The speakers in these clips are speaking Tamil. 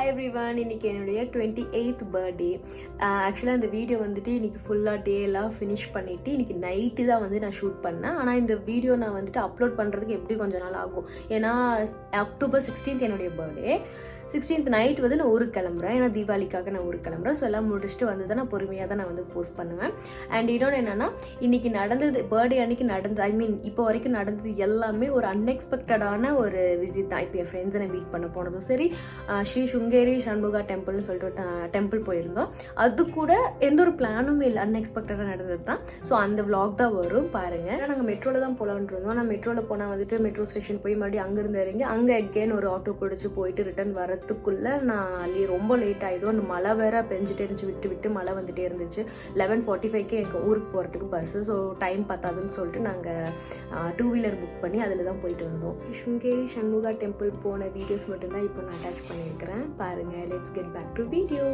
ஹாய் எவ்ரிவன், இன்னைக்கு என்னுடைய 28th பர்த்டே. ஆக்சுவலாக இந்த வீடியோ வந்துட்டு இன்னைக்கு ஃபுல்லாக டேலாம் ஃபினிஷ் பண்ணிவிட்டு இன்னைக்கு நைட்டு தான் வந்து நான் ஷூட் பண்ணேன். ஆனால் இந்த வீடியோ நான் வந்துட்டு அப்லோட் பண்ணுறதுக்கு எப்படி கொஞ்ச நாள் ஆகும். ஏன்னா October 16th என்னுடைய பர்த்டே. 16th நைட் வந்து நான் ஊருக்கு கிளம்புறேன். ஏன்னா தீபாவளிக்காக நான் ஊருக்கு கிளம்புறேன். ஸோ எல்லாம் முடிச்சுட்டு வந்து தான் நான் பொறுமையாக தான் நான் வந்து போஸ்ட் பண்ணுவேன். அண்ட் இன்னொன்று என்னென்னா, இன்னைக்கு நடந்தது பர்த்டே அன்னைக்கு நடந்தது, இப்போ வரைக்கும் நடந்தது எல்லாமே ஒரு அன்எக்ஸ்பெக்டடான ஒரு விசிட் தான். இப்போ என் ஃப்ரெண்ட்ஸை நான் மீட் பண்ண போனதும் சரி, ஸ்ரீ சுங்கேரி சண்முகா டெம்பிள்னு சொல்லிட்டு டெம்பிள் போயிருந்தோம். அது கூட எந்த ஒரு பிளானும் இல்லை, அன்எக்ஸ்பெக்டடாக நடந்தது தான். ஸோ அந்த விளாக் தான் வரும் பாருங்கள். நாங்கள் மெட்ரோவில் தான் போகலான்னு இருந்தோம். நான் மெட்ரோவில் போனால் வந்துட்டு மெட்ரோ ஸ்டேஷன் போய் மறுபடியும் அங்கேருந்து இறங்கி அங்கே அகெயின் ஒரு ஆட்டோ பிடிச்சி போயிட்டு ரிட்டன் வரத்துக்குள்ளே நான் ரொம்ப லேட் ஆகிடும். அந்த மழை வேற பெஞ்சிட்டே இருந்துச்சு, விட்டு விட்டு மழை வந்துட்டே இருந்துச்சு. 11:45 எங்கள் ஊருக்கு போகிறதுக்கு பஸ்ஸு. ஸோ டைம் பார்த்தாதுன்னு சொல்லிட்டு நாங்கள் 2 வீலர் புக் பண்ணி அதில் தான் போயிட்டு வந்தோம். சுங்கேரி சண்முகா டெம்பிள் போன வீடியோஸ் மட்டும்தான் இப்போ நான் அட்டாச் பண்ணியிருக்கிறேன் பாருங்கள். Let's get back to video.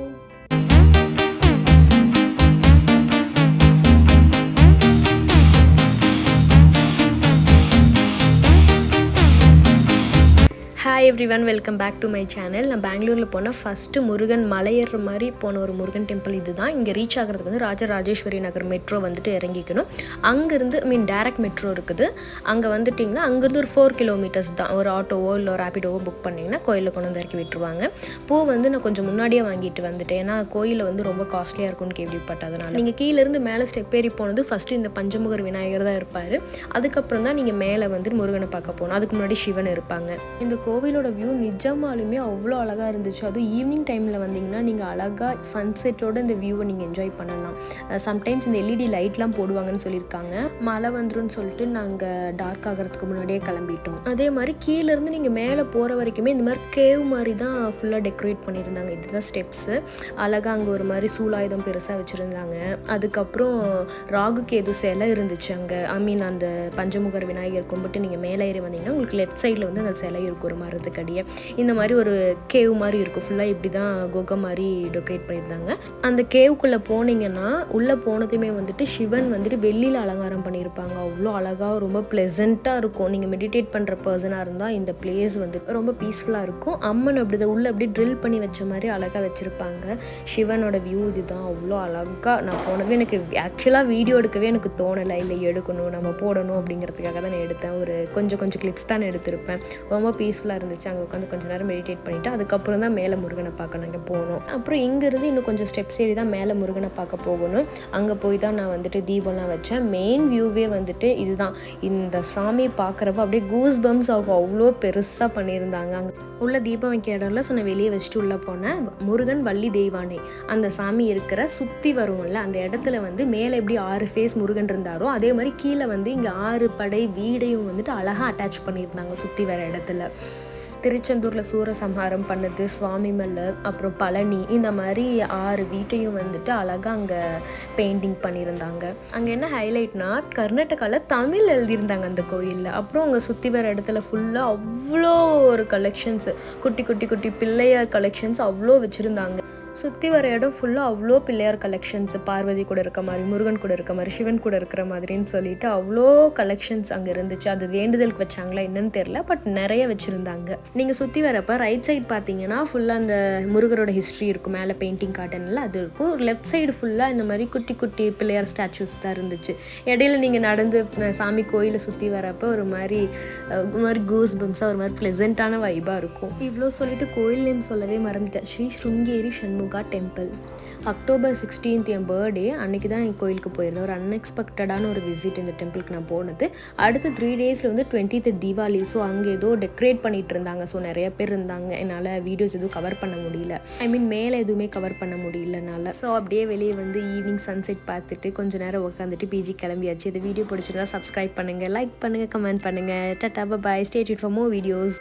Hi everyone, welcome back to my channel. நான் பெங்களூரில் போனால் ஃபஸ்ட்டு முருகன் மலை ஏறுற மாதிரி போன ஒரு முருகன் டெம்பிள் இது தான். இங்கே ரீச் ஆகிறதுக்கு வந்து ராஜராஜேஸ்வரி நகர் மெட்ரோ வந்துட்டு இறங்கிக்கணும். அங்கேருந்து டேரக்ட் மெட்ரோ இருக்குது. அங்கே வந்துட்டிங்கன்னா அங்கேருந்து ஒரு 4 கிலோமீட்டர்ஸ் தான். ஒரு ஆட்டோவோ இல்லை ஒரு ரேபிடோவோ புக் பண்ணிங்கன்னா கோயிலில் கொண்டு வந்து இறக்கி விட்டுருவாங்க. பூ வந்து நான் கொஞ்சம் முன்னாடியே வாங்கிட்டு வந்துட்டேன். ஏன்னா கோயிலில் வந்து ரொம்ப காஸ்ட்லியாக இருக்கும்னு கேள்விப்பட்டதுனால. நீங்கள் கீழேருந்து மேலே ஸ்டெப் ஏறி போனது ஃபஸ்ட்டு இந்த பஞ்சமுகர் விநாயகர் தான் இருப்பார். அதுக்கப்புறம் தான் நீங்கள் மேலே வந்து முருகனை பார்க்க போகணும். அதுக்கு முன்னாடி சிவன் இருப்பாங்க. இந்த கோவிலோட வியூ நிஜமாலுமே அவ்வளோ அழகாக இருந்துச்சு. அதுவும் ஈவினிங் டைமில் வந்தீங்கன்னா நீங்கள் அழகாக சன்செட்டோட இந்த வியூவை நீங்கள் என்ஜாய் பண்ணலாம். சம்டைம்ஸ் இந்த LED லைட்லாம் போடுவாங்கன்னு சொல்லியிருக்காங்க. மழை வந்துருன்னு சொல்லிட்டு நாங்கள் டார்க் ஆகிறதுக்கு முன்னாடியே கிளம்பிட்டோம். அதே மாதிரி கீழேருந்து நீங்கள் மேலே போகிற வரைக்குமே இந்த மாதிரி கேவ் மாதிரி தான் ஃபுல்லாக டெக்கரேட் பண்ணியிருந்தாங்க. இதுதான் ஸ்டெப்ஸு. அழகாக அங்கே ஒரு மாதிரி சூலாயுதம் பெருசாக வச்சுருந்தாங்க. அதுக்கப்புறம் ராகு கேது சிலை இருந்துச்சு அங்கே. அந்த பஞ்சமுகர் விநாயகர் கும்பிட்டு நீங்கள் மேலே ஏறி வந்தீங்கன்னா உங்களுக்கு லெஃப்ட் சைடில் வந்து அந்த சிலை இருக்கும் ஒரு மரத்துக்கடியே. இந்த மாதிரி ஒரு கேவ் மாதிரி இருக்கும். ஃபுல்லாக இப்படி தான் கோகை மாதிரி டெக்கரேட் பண்ணியிருந்தாங்க. அந்த கேவுக்குள்ளே போனீங்கன்னா உள்ளே போனதுமே வந்துட்டு சிவன் வந்துட்டு வெள்ளியில் அலங்காரம் பண்ணியிருப்பாங்க. அவ்வளோ அழகாக ரொம்ப ப்ளெசண்ட்டாக இருக்கும். நீங்கள் மெடிடேட் பண்ணுற பர்சனாக இருந்தால் இந்த பிளேஸ் வந்து ரொம்ப பீஸ்ஃபுல்லாக இருக்கும். அம்மன் அப்படி தான் உள்ளே அப்படி ட்ரில் பண்ணி வச்ச மாதிரி அழகாக வச்சுருப்பாங்க. சிவனோட வியூ இது தான். அவ்வளோ அழகாக நான் போனது. எனக்கு ஆக்சுவலாக வீடியோ எடுக்கவே எனக்கு தோணலை. இல்லை எடுக்கணும் நம்ம போடணும் அப்படிங்கிறதுக்காக தான் நான் எடுத்தேன். ஒரு கொஞ்சம் கிளிப்ஸ் தான் எடுத்திருப்பேன். ரொம்ப பீஸ்ஃபுல்லாக இருந்துச்சு. அங்கே உட்காந்து கொஞ்சம் நேரம் மெடிடேட் பண்ணிவிட்டு அதுக்கப்புறம் தான் மேலே முருகனை பார்க்க நாங்கள் போனோம். அப்புறம் இங்கேருந்து இன்னும் கொஞ்சம் ஸ்டெப்ஸ் ஏறி தான் மேலே முருகனை பார்க்க போகணும். அங்கே போய் தான் நான் வந்துட்டு தீபம்லாம் வச்சேன். மெயின் வியூவே வந்துட்டு இதுதான். இந்த சாமி பார்க்குறப்ப அப்படியே கூஸ் பம்ஸ் ஆகும். அவ்வளோ பெருசாக பண்ணியிருந்தாங்க. அங்கே உள்ள தீபம் வைக்க இடம்ல ஸோ நான் வெளியே வச்சுட்டு உள்ளே போனேன். முருகன் வள்ளி தெய்வானை அந்த சாமி இருக்கிற சுற்றி வரும்ல அந்த இடத்துல வந்து மேலே எப்படி 6 ஃபேஸ் முருகன் இருந்தாரோ அதே மாதிரி கீழே வந்து இங்கே 6 படை வீடையும் வந்துட்டு அழகாக அட்டாச் பண்ணியிருந்தாங்க சுற்றி வர இடத்துல. திருச்செந்தூரில் சூரசம்ஹாரம் பண்ணது, சுவாமி மலை, அப்புறம் பழனி, இந்த மாதிரி 6 வீட்டையும் வந்துட்டு அழகாக அங்கே பெயிண்டிங் பண்ணியிருந்தாங்க. அங்கே என்ன ஹைலைட்னா கர்நாடகாவில் தமிழ் எழுதியிருந்தாங்க அந்த கோயிலில். அப்புறம் அங்கே சுற்றி வர இடத்துல ஃபுல்லாக அவ்வளோ ஒரு கலெக்ஷன்ஸ், குட்டி குட்டி குட்டி பிள்ளையார் கலெக்ஷன்ஸ் அவ்வளோ வச்சுருந்தாங்க. சுற்றி வர இடம் ஃபுல்லாக அவ்வளோ பிள்ளையார் கலெக்ஷன்ஸ், பார்வதி கூட இருக்க மாதிரி, முருகன் கூட இருக்க மாதிரி, சிவன் கூட இருக்கிற மாதிரின்னு சொல்லிட்டு அவ்வளோ கலெக்ஷன்ஸ் அங்கே இருந்துச்சு. அது வேண்டுதலுக்கு வச்சாங்களா என்னன்னு தெரியல, பட் நிறைய வச்சுருந்தாங்க. நீங்கள் சுற்றி வரப்போ ரைட் சைடு பார்த்தீங்கன்னா ஃபுல்லாக அந்த முருகரோட ஹிஸ்ட்ரி இருக்கும். மேலே பெயிண்டிங் காட்டனில் அது இருக்கும். லெஃப்ட் சைடு ஃபுல்லாக இந்த மாதிரி குட்டி குட்டி பிள்ளையார் ஸ்டாச்சூஸ் தான் இருந்துச்சு. இடையில நீங்கள் நடந்து சாமி கோயிலை சுற்றி வரப்போ ஒரு மாதிரி கூஸ் பம்ஸாக ஒரு மாதிரி ப்ளெசண்ட்டான வைபாக இருக்கும். இவ்வளோ சொல்லிட்டு கோயில் நேம் சொல்லவே மறந்துட்டேன். ஸ்ரீ சுங்கேரி சண்முகா டெம்பிள். October 16th என் பர்த்டே அன்றைக்கி தான் என் கோயிலுக்கு போயிருந்தேன். ஒரு அன்எக்ஸ்பெக்டடான ஒரு விசிட் இந்த டெம்பிளுக்கு நான் போனது. அடுத்த 3 டேஸில் வந்து 20th தீபாவளி. ஸோ அங்கே ஏதோ டெக்கரேட் பண்ணிகிட்டு இருந்தாங்க. ஸோ நிறைய பேர் இருந்தாங்க. என்னால் வீடியோஸ் எதுவும் கவர் பண்ண முடியல. மேலே எதுவுமே கவர் பண்ண முடியலனால. ஸோ அப்படியே வெளியே வந்து ஈவினிங் சன்செட் பார்த்துட்டு கொஞ்சம் நேரம் உட்காந்துட்டு பிஜி கிளம்பியாச்சு. இந்த வீடியோ பிடிச்சிருந்தா சப்ஸ்கிரைப் பண்ணுங்கள், லைக் பண்ணுங்கள், கமெண்ட் பண்ணுங்கள். Tata bye, stay tuned for more videos.